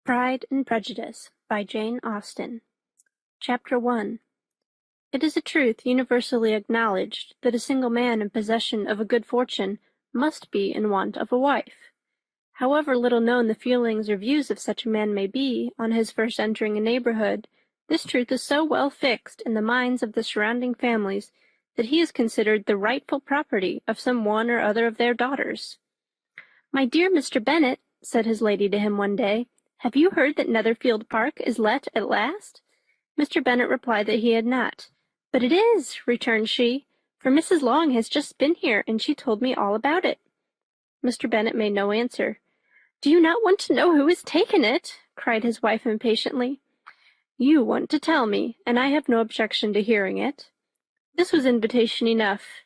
Pride and Prejudice by Jane Austen. Chapter 1. It is a truth universally acknowledged that a single man in possession of a good fortune must be in want of a wife. However little known the feelings or views of such a man may be on his first entering a neighborhood, this truth is so well fixed in the minds of the surrounding families that he is considered the rightful property of some one or other of their daughters. "My dear Mr. Bennet," said his lady to him one day, "have you heard that Netherfield Park is let at last?" Mr. Bennet replied that he had not. "But it is," returned she, "for Mrs. Long has just been here, and she told me all about it." Mr. Bennet made no answer. "Do you not want to know who has taken it?" cried his wife impatiently. "You want to tell me, and I have no objection to hearing it." This was invitation enough.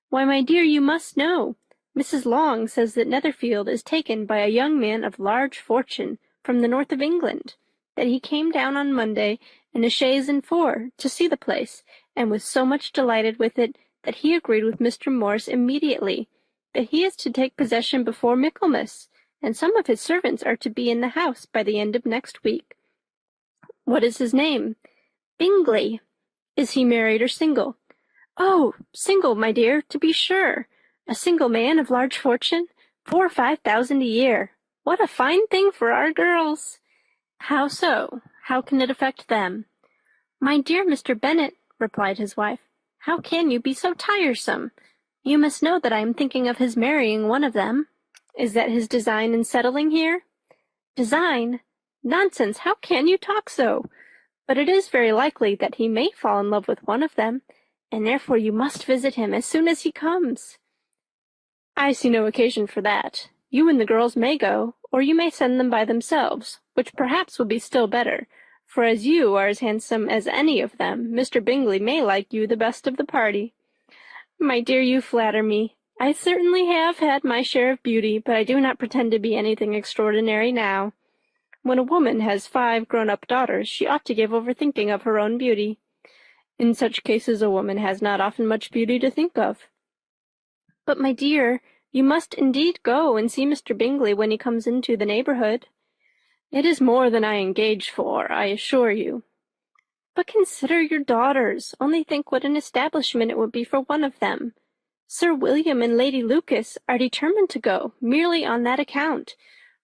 "Why, my dear, you must know. Mrs. Long says that Netherfield is taken by a young man of large fortune from the north of England, that he came down on Monday in a chaise and four to see the place, and was so much delighted with it that he agreed with Mr. Morris immediately, that he is to take possession before Michaelmas, and some of his servants are to be in the house by the end of next week." "What is his name?" "Bingley." "Is he married or single?" "Oh, single, my dear, to be sure. A single man of large fortune, 4,000 or 5,000 a year. What a fine thing for our girls!" "How so? How can it affect them?" "My dear Mr. Bennet," replied his wife, "how can you be so tiresome? You must know that I am thinking of his marrying one of them." "Is that his design in settling here?" "Design? Nonsense, how can you talk so? But it is very likely that he may fall in love with one of them, and therefore you must visit him as soon as he comes." "I see no occasion for that. You and the girls may go, or you may send them by themselves, which perhaps will be still better, for as you are as handsome as any of them, Mr. Bingley may like you the best of the party." "My dear, you flatter me. I certainly have had my share of beauty, but I do not pretend to be anything extraordinary now. When a woman has 5 grown-up daughters, she ought to give over thinking of her own beauty. In such cases a woman has not often much beauty to think of." "But, my dear, you must indeed go and see Mr. Bingley when he comes into the neighborhood." "It is more than I engaged for, I assure you." "But consider your daughters. Only think what an establishment it would be for one of them. Sir William and Lady Lucas are determined to go, merely on that account,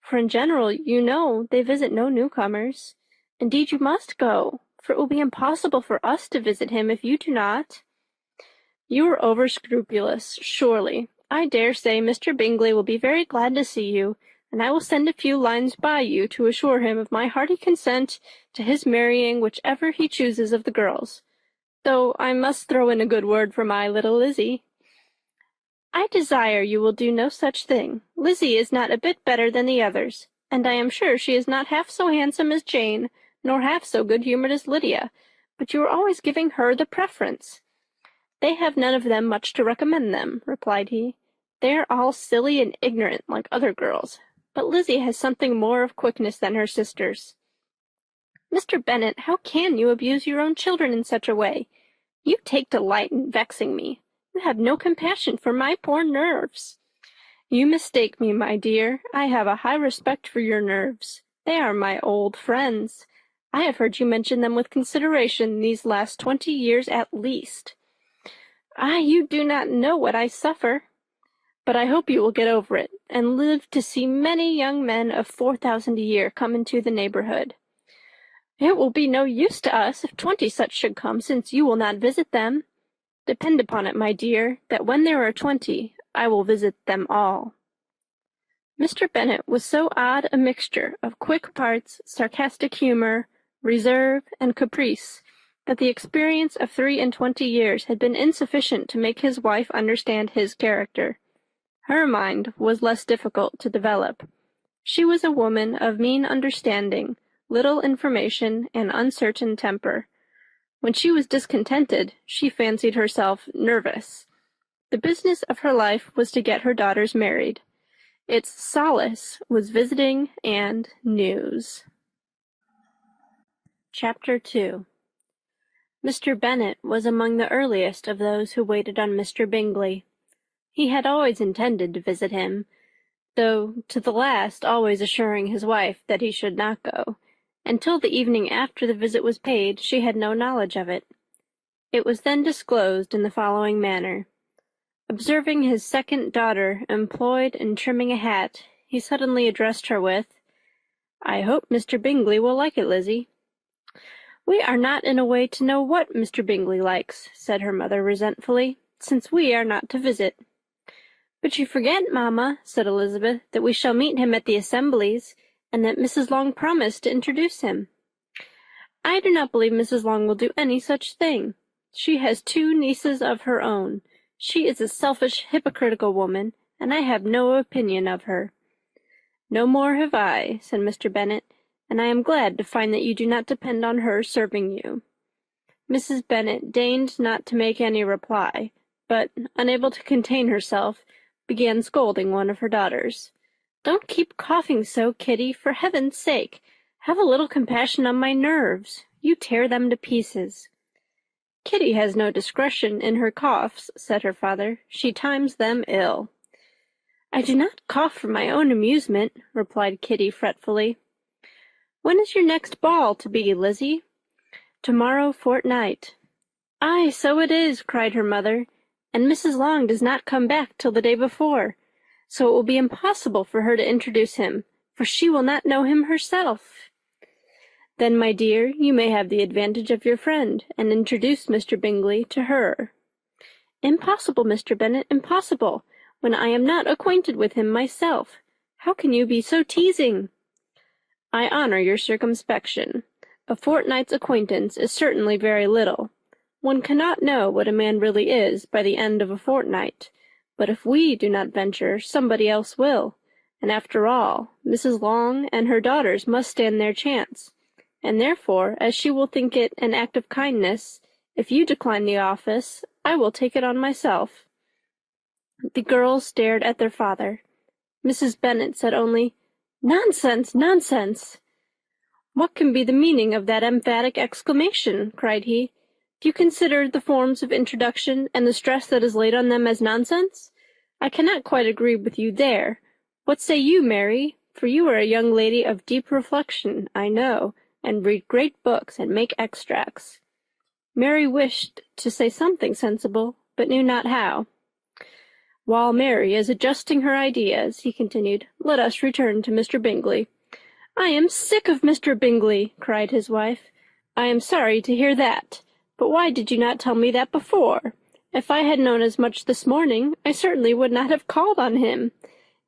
for in general, you know, they visit no newcomers. Indeed, you must go, for it will be impossible for us to visit him if you do not." "You are over-scrupulous, surely. I dare say Mr. Bingley will be very glad to see you, and I will send a few lines by you to assure him of my hearty consent to his marrying whichever he chooses of the girls, though I must throw in a good word for my little Lizzie." "I desire you will do no such thing. Lizzie is not a bit better than the others, and I am sure she is not half so handsome as Jane, nor half so good-humoured as Lydia, but you are always giving her the preference." "They have none of them much to recommend them," replied he. "They are all silly and ignorant like other girls, but Lizzie has something more of quickness than her sisters." "Mr. Bennet, how can you abuse your own children in such a way? You take delight in vexing me. You have no compassion for my poor nerves." "You mistake me, my dear. I have a high respect for your nerves. They are my old friends. I have heard you mention them with consideration these last 20 years at least." "Ah, you do not know what I suffer." "But I hope you will get over it, and live to see many young men of 4,000 a year come into the neighborhood." "It will be no use to us if 20 such should come, since you will not visit them. Depend upon it, my dear, that when there are 20, I will visit them all." Mr. Bennet was so odd a mixture of quick parts, sarcastic humour, reserve, and caprice, that the experience of 23 years had been insufficient to make his wife understand his character. Her mind was less difficult to develop. She was a woman of mean understanding, little information, and uncertain temper. When she was discontented, she fancied herself nervous. The business of her life was to get her daughters married. Its solace was visiting and news. Chapter 2. Mr. Bennet was among the earliest of those who waited on Mr. Bingley. He had always intended to visit him, though to the last always assuring his wife that he should not go. Until the evening after the visit was paid, she had no knowledge of it. It was then disclosed in the following manner. Observing his second daughter employed in trimming a hat, he suddenly addressed her with, "I hope Mr. Bingley will like it, Lizzie." "We are not in a way to know what Mr. Bingley likes," said her mother resentfully, "since we are not to visit." "But you forget, mamma," said Elizabeth, "that we shall meet him at the assemblies, and that Mrs. Long promised to introduce him." "I do not believe Mrs. Long will do any such thing. She has 2 nieces of her own. She is a selfish, hypocritical woman, and I have no opinion of her." "No more have I," said Mr. Bennet, "and I am glad to find that you do not depend on her serving you." Mrs. Bennet deigned not to make any reply, but, unable to contain herself, began scolding one of her daughters. "Don't keep coughing so, Kitty, for heaven's sake. Have a little compassion on my nerves. You tear them to pieces." "Kitty has no discretion in her coughs," said her father. "She times them ill." "I do not cough for my own amusement," replied Kitty fretfully. "When is your next ball to be, Lizzie?" "To-morrow fortnight." "Aye, so it is," cried her mother, "and Mrs. Long does not come back till the day before, so it will be impossible for her to introduce him, for she will not know him herself." "Then, my dear, you may have the advantage of your friend, and introduce Mr. Bingley to her." "Impossible, Mr. Bennet, impossible, when I am not acquainted with him myself. How can you be so teasing?" "I honor your circumspection. A fortnight's acquaintance is certainly very little. One cannot know what a man really is by the end of a fortnight, but if we do not venture, somebody else will, and after all, Mrs. Long and her daughters must stand their chance, and therefore, as she will think it an act of kindness, if you decline the office, I will take it on myself." The girls stared at their father. Mrs. Bennet said only, "Nonsense, nonsense!" "What can be the meaning of that emphatic exclamation?" cried he. "Do you consider the forms of introduction and the stress that is laid on them as nonsense? I cannot quite agree with you there. What say you, Mary? For you are a young lady of deep reflection, I know, and read great books and make extracts." Mary wished to say something sensible, but knew not how. "While Mary is adjusting her ideas," he continued, "let us return to Mr. Bingley." "I am sick of Mr. Bingley," cried his wife. "I am sorry to hear that. But why did you not tell me that before? If I had known as much this morning, I certainly would not have called on him.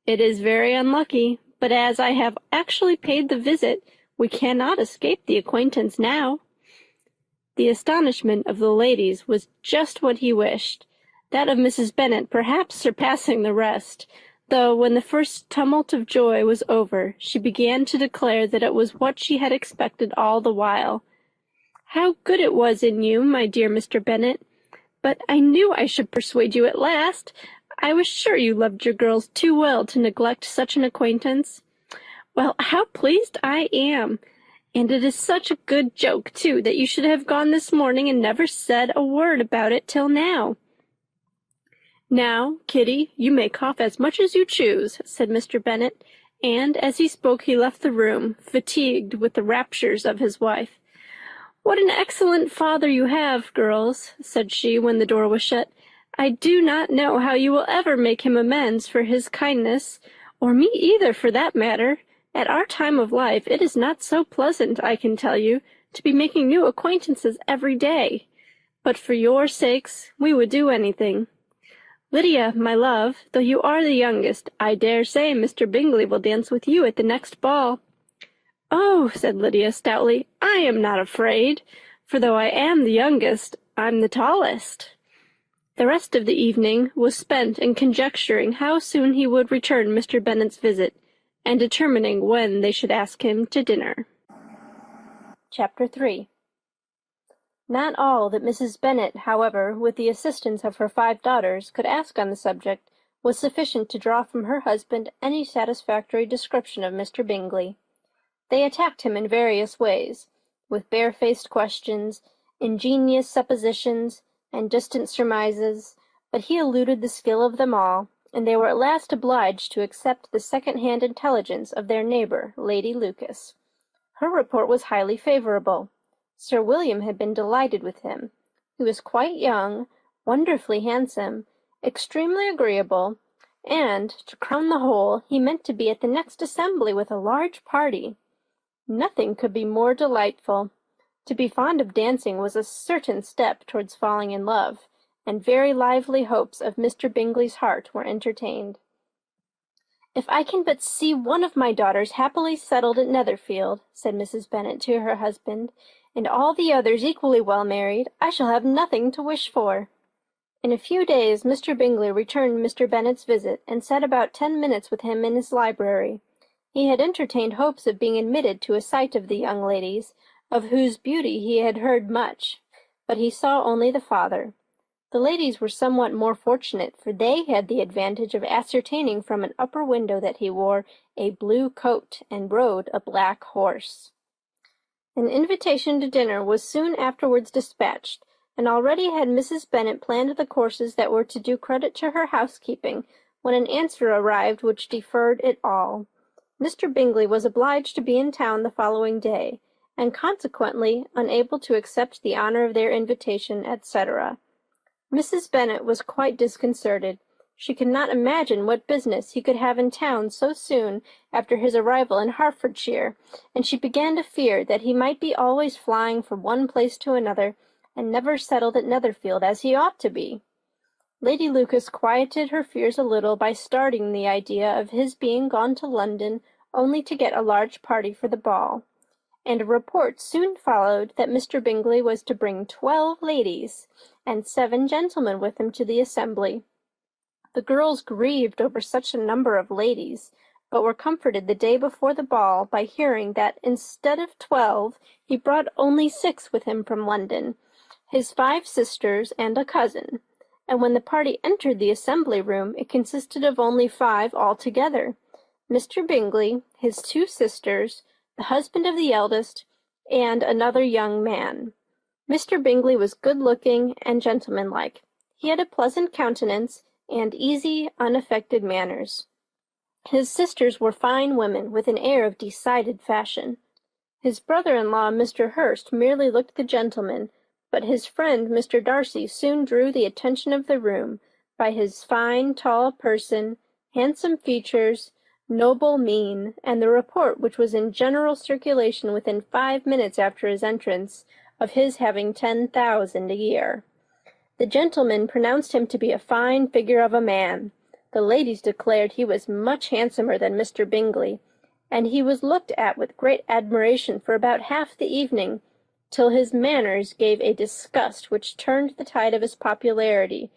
It is very unlucky, but as I have actually paid the visit, we cannot escape the acquaintance now." The astonishment of the ladies was just what he wished, that of Mrs. Bennet perhaps surpassing the rest, though when the first tumult of joy was over, she began to declare that it was what she had expected all the while. "How good it was in you, my dear Mr. Bennet! But I knew I should persuade you at last. I was sure you loved your girls too well to neglect such an acquaintance. Well, how pleased I am! And it is such a good joke, too, that you should have gone this morning and never said a word about it till now." "Now, Kitty, you may cough as much as you choose," said Mr. Bennet, and as he spoke he left the room, fatigued with the raptures of his wife. "What an excellent father you have, girls," said she when the door was shut. "I do not know how you will ever make him amends for his kindness, or me either, for that matter. At our time of life it is not so pleasant, I can tell you, to be making new acquaintances every day. But for your sakes we would do anything. Lydia, my love, though you are the youngest, I dare say Mr. Bingley will dance with you at the next ball." "Oh," said Lydia stoutly, "I am not afraid, for though I am the youngest, I'm the tallest." The rest of the evening was spent in conjecturing how soon he would return Mr. Bennet's visit, and determining when they should ask him to dinner. Chapter 3. Not all that Mrs. Bennet, however, with the assistance of her 5 daughters, could ask on the subject, was sufficient to draw from her husband any satisfactory description of Mr. Bingley. They attacked him in various ways, with barefaced questions, ingenious suppositions, and distant surmises, but he eluded the skill of them all, and they were at last obliged to accept the second-hand intelligence of their neighbor, Lady Lucas. Her report was highly favorable. Sir William had been delighted with him. He was quite young, wonderfully handsome, extremely agreeable, and, to crown the whole, he meant to be at the next assembly with a large party. Nothing could be more delightful. To be fond of dancing was a certain step towards falling in love, and very lively hopes of Mr. Bingley's heart were entertained. "If I can but see one of my daughters happily settled at Netherfield," said Mrs. Bennet to her husband, "and all the others equally well married, I shall have nothing to wish for." In a few days Mr. Bingley returned Mr. Bennet's visit, and sat about 10 minutes with him in his library. He had entertained hopes of being admitted to a sight of the young ladies, of whose beauty he had heard much, but he saw only the father. The ladies were somewhat more fortunate, for they had the advantage of ascertaining from an upper window that he wore a blue coat and rode a black horse. An invitation to dinner was soon afterwards dispatched, and already had Mrs. Bennet planned the courses that were to do credit to her housekeeping, when an answer arrived which deferred it all. Mr. Bingley was obliged to be in town the following day, and consequently unable to accept the honour of their invitation, etc. Mrs. Bennet was quite disconcerted. She could not imagine what business he could have in town so soon after his arrival in Hertfordshire, and she began to fear that he might be always flying from one place to another, and never settled at Netherfield as he ought to be. Lady Lucas quieted her fears a little by starting the idea of his being gone to London only to get a large party for the ball, and a report soon followed that Mr. Bingley was to bring 12 ladies and 7 gentlemen with him to the assembly. The girls grieved over such a number of ladies, but were comforted the day before the ball by hearing that instead of 12 he brought only 6 with him from London, his 5 sisters and a cousin, and when the party entered the assembly room it consisted of only 5 altogether: Mr. Bingley, his 2 sisters, the husband of the eldest, and another young man. Mr. Bingley was good-looking and gentlemanlike. He had a pleasant countenance and easy, unaffected manners. His sisters were fine women, with an air of decided fashion. His brother-in-law, Mr. Hurst, merely looked the gentleman, but his friend, Mr. Darcy, soon drew the attention of the room by his fine, tall person, handsome features, noble mien, and the report which was in general circulation within 5 minutes after his entrance, of his having 10,000 a year. The gentlemen pronounced him to be a fine figure of a man. The ladies declared he was much handsomer than Mr. Bingley, and he was looked at with great admiration for about half the evening, till his manners gave a disgust which turned the tide of his popularity,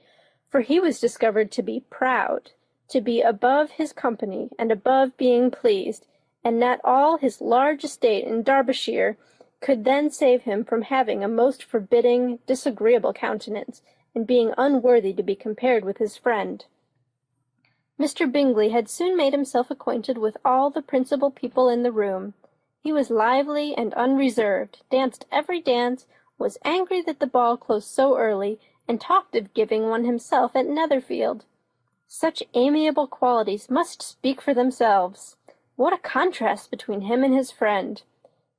for he was discovered to be proud, to be above his company, and above being pleased, and that all his large estate in Derbyshire could then save him from having a most forbidding, disagreeable countenance, and being unworthy to be compared with his friend. Mr. Bingley had soon made himself acquainted with all the principal people in the room. He was lively and unreserved, danced every dance, was angry that the ball closed so early, and talked of giving one himself at Netherfield. Such amiable qualities must speak for themselves. What a contrast between him and his friend!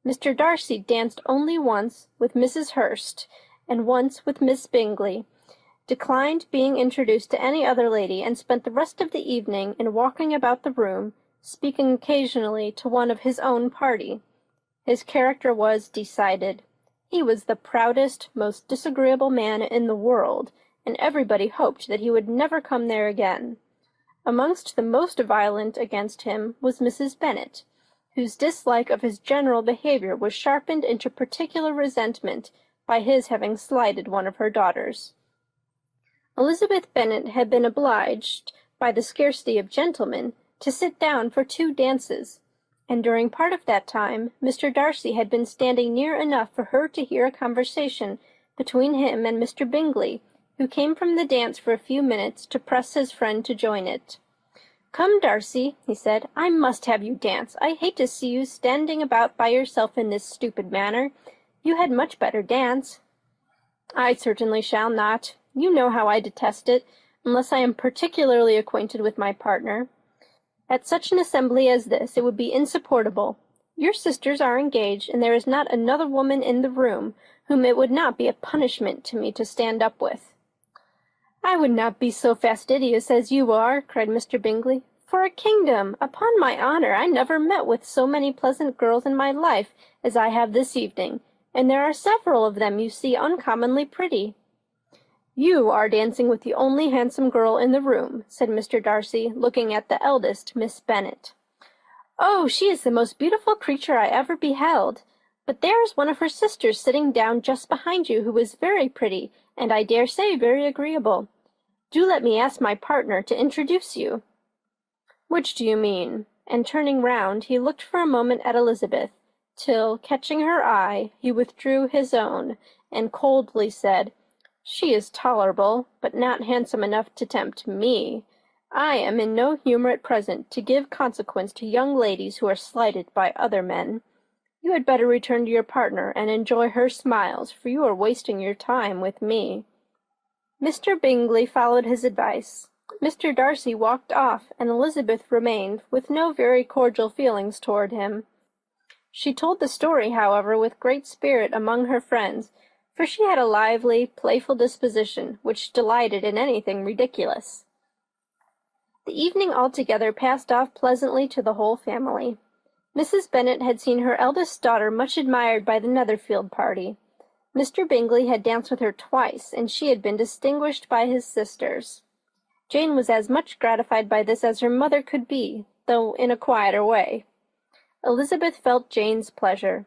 Mr. Darcy danced only once with Mrs. Hurst, and once with Miss Bingley, declined being introduced to any other lady, and spent the rest of the evening in walking about the room, speaking occasionally to one of his own party. His character was decided. He was the proudest, most disagreeable man in the world, and everybody hoped that he would never come there again. Amongst the most violent against him was Mrs. Bennet, whose dislike of his general behaviour was sharpened into particular resentment by his having slighted one of her daughters. Elizabeth Bennet had been obliged, by the scarcity of gentlemen, to sit down for 2 dances, and during part of that time Mr. Darcy had been standing near enough for her to hear a conversation between him and Mr. Bingley, who came from the dance for a few minutes to press his friend to join it. "Come, Darcy," he said, "I must have you dance. I hate to see you standing about by yourself in this stupid manner. You had much better dance." "I certainly shall not. You know how I detest it. unless I am particularly acquainted with my partner. At such an assembly as this, it would be insupportable. Your sisters are engaged, and there is not another woman in the room whom it would not be a punishment to me to stand up with." "I would not be so fastidious as you are," cried Mr. Bingley. "For a kingdom! Upon my honor, I never met with so many pleasant girls in my life as I have this evening, and there are several of them you see uncommonly pretty." "You are dancing with the only handsome girl in the room," said Mr. Darcy, looking at the eldest, Miss Bennet. "Oh, she is the most beautiful creature I ever beheld. But there is one of her sisters sitting down just behind you who is very pretty, and I dare say very agreeable. Do let me ask my partner to introduce you." "Which do you mean?" And turning round, he looked for a moment at Elizabeth, till, catching her eye, he withdrew his own, and coldly said, "She is tolerable, but not handsome enough to tempt me. I am in no humour at present to give consequence to young ladies who are slighted by other men. You had better return to your partner and enjoy her smiles, for you are wasting your time with me." Mr. Bingley followed his advice. Mr. Darcy walked off, and Elizabeth remained, with no very cordial feelings toward him. She told the story, however, with great spirit among her friends, for she had a lively, playful disposition, which delighted in anything ridiculous. The evening altogether passed off pleasantly to the whole family. Mrs. Bennet had seen her eldest daughter much admired by the Netherfield party. Mr. Bingley had danced with her twice, and she had been distinguished by his sisters. Jane was as much gratified by this as her mother could be, though in a quieter way. Elizabeth felt Jane's pleasure.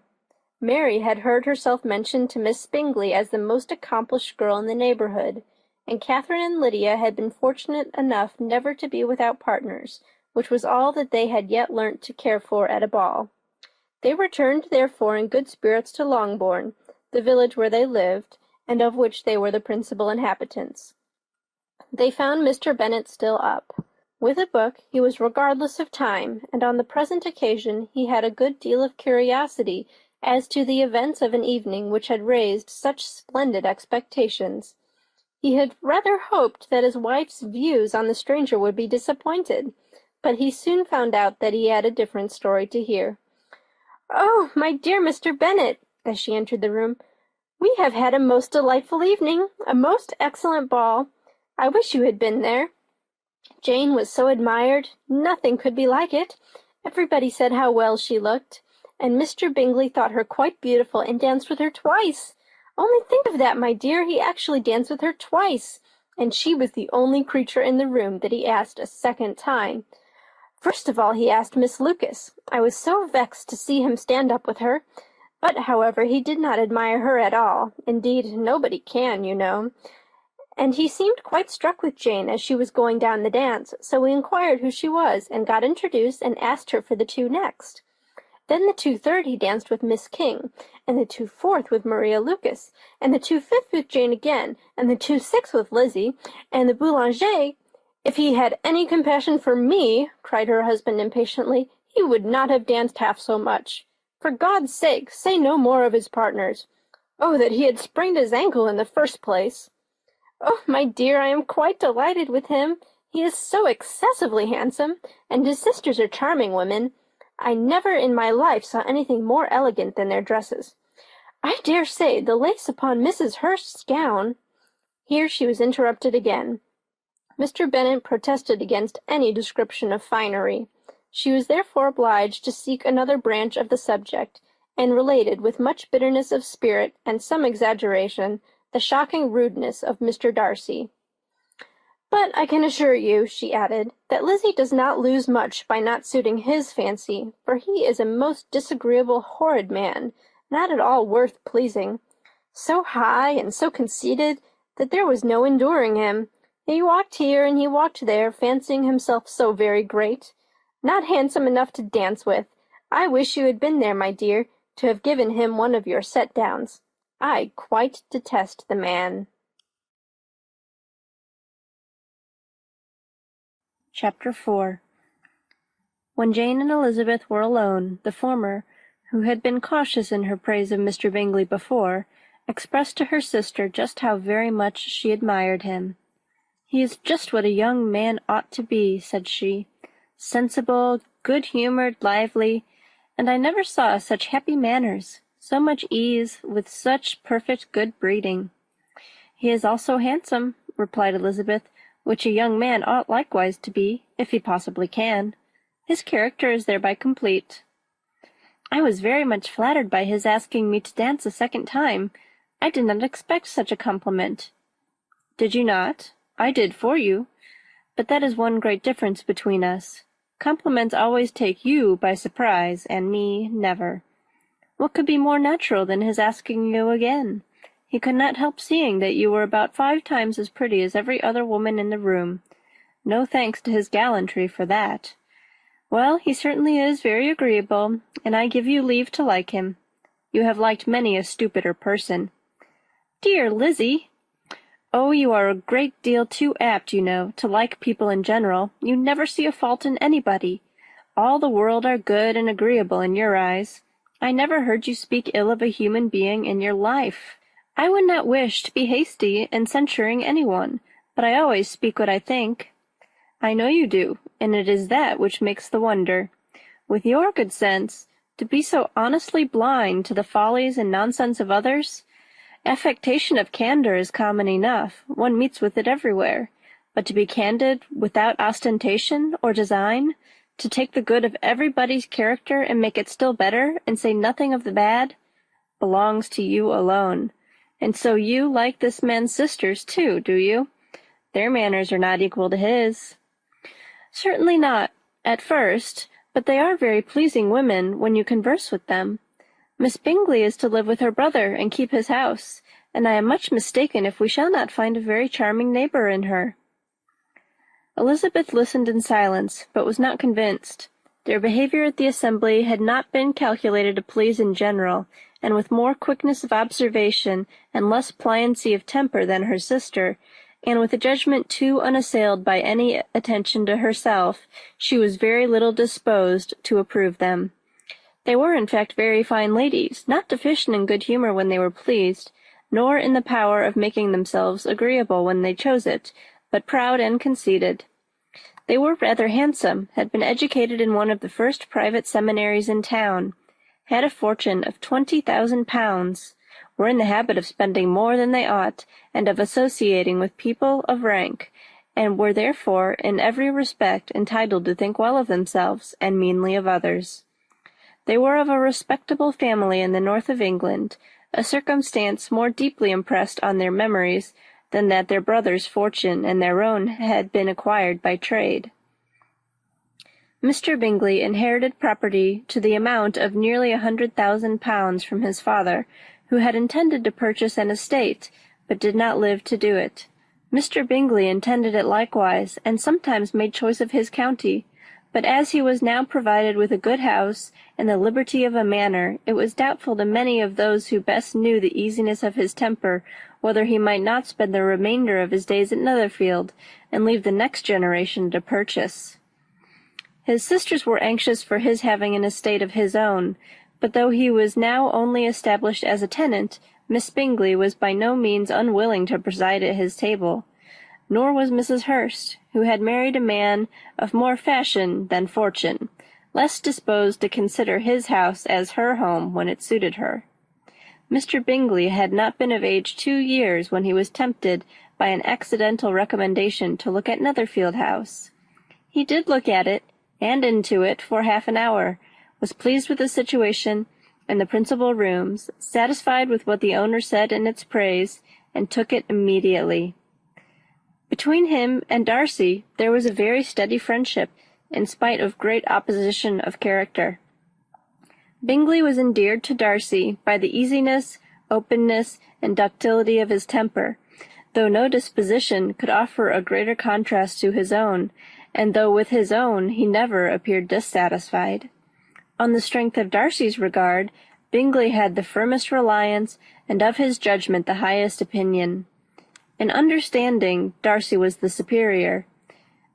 Mary had heard herself mentioned to Miss Bingley as the most accomplished girl in the neighbourhood, and Catherine and Lydia had been fortunate enough never to be without partners, which was all that they had yet learnt to care for at a ball. They returned, therefore, in good spirits to Longbourn, the village where they lived, and of which they were the principal inhabitants. They found Mr. Bennet still up. With a book he was regardless of time, and on the present occasion he had a good deal of curiosity as to the events of an evening which had raised such splendid expectations. He had rather hoped that his wife's views on the stranger would be disappointed, but he soon found out that he had a different story to hear. "Oh, my dear Mr. Bennet," as she entered the room, "we have had a most delightful evening, a most excellent ball. I wish you had been there. Jane was so admired, nothing could be like it. Everybody said how well she looked, and Mr. Bingley thought her quite beautiful and danced with her twice. Only think of that, my dear, he actually danced with her twice, and she was the only creature in the room that he asked a second time. First of all he asked Miss Lucas. I was so vexed to see him stand up with her, but, however, he did not admire her at all. Indeed, nobody can, you know. And he seemed quite struck with Jane as she was going down the dance, so we inquired who she was, and got introduced, and asked her for the two next. Then the 2/3 he danced with Miss King, and the 2/4 with Maria Lucas, and the 2/5 with Jane again, and the 2/6 with Lizzie, and the Boulanger. If he had any compassion for me, cried her husband impatiently, he would not have danced half so much. For God's sake, say no more of his partners. Oh, that he had sprained his ankle in the first place. Oh, my dear, I am quite delighted with him. He is so excessively handsome, and his sisters are charming women. I never in my life saw anything more elegant than their dresses. I dare say the lace upon Mrs. Hurst's gown—" Here she was interrupted again. Mr. Bennet protested against any description of finery. She was therefore obliged to seek another branch of the subject, and related with much bitterness of spirit and some exaggeration the shocking rudeness of Mr. Darcy. "But I can assure you," she added, "that Lizzie does not lose much by not suiting his fancy, for he is a most disagreeable, horrid man, not at all worth pleasing. So high and so conceited that there was no enduring him. He walked here and he walked there, fancying himself so very great. Not handsome enough to dance with. I wish you had been there, my dear, to have given him one of your set-downs. I quite detest the man." Chapter 4. When Jane and Elizabeth were alone, the former, who had been cautious in her praise of Mr. Bingley before, expressed to her sister just how very much she admired him. "He is just what a young man ought to be," said she. "Sensible, good-humored, lively, and I never saw such happy manners, so much ease, with such perfect good breeding." "He is also handsome," replied Elizabeth, "which a young man ought likewise to be, if he possibly can. His character is thereby complete." "I was very much flattered by his asking me to dance a second time. I did not expect such a compliment." "Did you not? I did for you. But that is one great difference between us. Compliments always take you by surprise, and me never. What could be more natural than his asking you again? He could not help seeing that you were about 5 times as pretty as every other woman in the room. No thanks to his gallantry for that. Well, he certainly is very agreeable, and I give you leave to like him. You have liked many a stupider person." "Dear Lizzie!" "Oh, you are a great deal too apt, you know, to like people in general. You never see a fault in anybody. All the world are good and agreeable in your eyes. I never heard you speak ill of a human being in your life. I would not wish to be hasty in censuring anyone, but I always speak what I think." "I know you do, and it is that which makes the wonder. With your good sense, to be so honestly blind to the follies and nonsense of others. Affectation of candor is common enough, one meets with it everywhere, but to be candid without ostentation or design, to take the good of everybody's character and make it still better, and say nothing of the bad, belongs to you alone. And so you like this man's sisters, too, do you? Their manners are not equal to his." "Certainly not, at first, but they are very pleasing women when you converse with them. Miss Bingley is to live with her brother and keep his house, and I am much mistaken if we shall not find a very charming neighbor in her." Elizabeth listened in silence, but was not convinced. Their behavior at the assembly had not been calculated to please in general, and with more quickness of observation and less pliancy of temper than her sister, and with a judgment too unassailed by any attention to herself, she was very little disposed to approve them. They were in fact very fine ladies, not deficient in good humour when they were pleased, nor in the power of making themselves agreeable when they chose it, but proud and conceited. They were rather handsome, had been educated in one of the first private seminaries in town, had a fortune of 20,000 pounds, were in the habit of spending more than they ought, and of associating with people of rank, and were therefore in every respect entitled to think well of themselves and meanly of others. They were of a respectable family in the north of England, a circumstance more deeply impressed on their memories than that their brother's fortune and their own had been acquired by trade. Mr. Bingley inherited property to the amount of nearly 100,000 pounds from his father, who had intended to purchase an estate, but did not live to do it. Mr. Bingley intended it likewise, and sometimes made choice of his county, but as he was now provided with a good house and the liberty of a manor, it was doubtful to many of those who best knew the easiness of his temper whether he might not spend the remainder of his days at Netherfield, and leave the next generation to purchase. His sisters were anxious for his having an estate of his own, but though he was now only established as a tenant, Miss Bingley was by no means unwilling to preside at his table, nor was Mrs. Hurst, who had married a man of more fashion than fortune, less disposed to consider his house as her home when it suited her. Mr. Bingley had not been of age 2 years when he was tempted by an accidental recommendation to look at Netherfield House. He did look at it, and into it, for half an hour, was pleased with the situation and the principal rooms, satisfied with what the owner said in its praise, and took it immediately. Between him and Darcy there was a very steady friendship, in spite of great opposition of character. Bingley was endeared to Darcy by the easiness, openness, and ductility of his temper, though no disposition could offer a greater contrast to his own, and though with his own he never appeared dissatisfied. On the strength of Darcy's regard, Bingley had the firmest reliance, and of his judgment the highest opinion. In understanding, Darcy was the superior.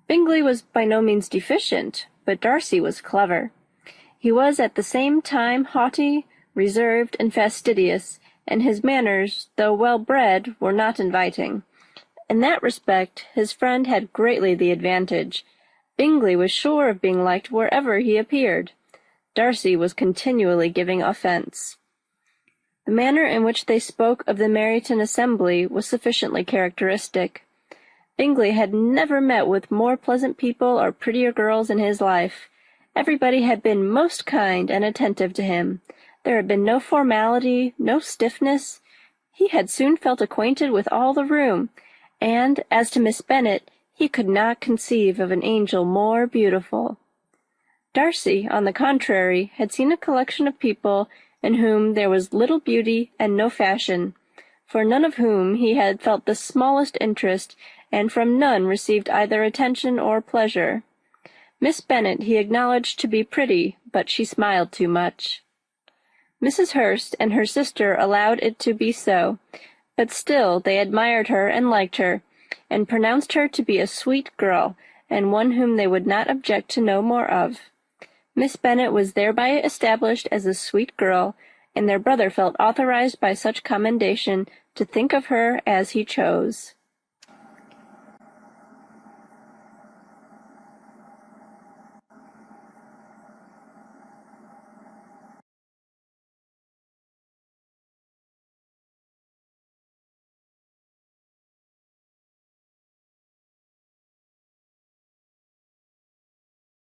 Bingley was by no means deficient, but Darcy was clever. He was at the same time haughty, reserved, and fastidious, and his manners, though well-bred, were not inviting. In that respect, his friend had greatly the advantage. Bingley was sure of being liked wherever he appeared. Darcy was continually giving offence. The manner in which they spoke of the Meryton assembly was sufficiently characteristic. Bingley had never met with more pleasant people or prettier girls in his life. Everybody had been most kind and attentive to him. There had been no formality, no stiffness. He had soon felt acquainted with all the room, and, as to Miss Bennet, he could not conceive of an angel more beautiful. Darcy, on the contrary, had seen a collection of people in whom there was little beauty and no fashion, for none of whom he had felt the smallest interest, and from none received either attention or pleasure. Miss Bennet he acknowledged to be pretty, but she smiled too much. Mrs. Hurst and her sister allowed it to be so, but still they admired her and liked her, and pronounced her to be a sweet girl, and one whom they would not object to know more of. Miss Bennet was thereby established as a sweet girl, and their brother felt authorized by such commendation to think of her as he chose.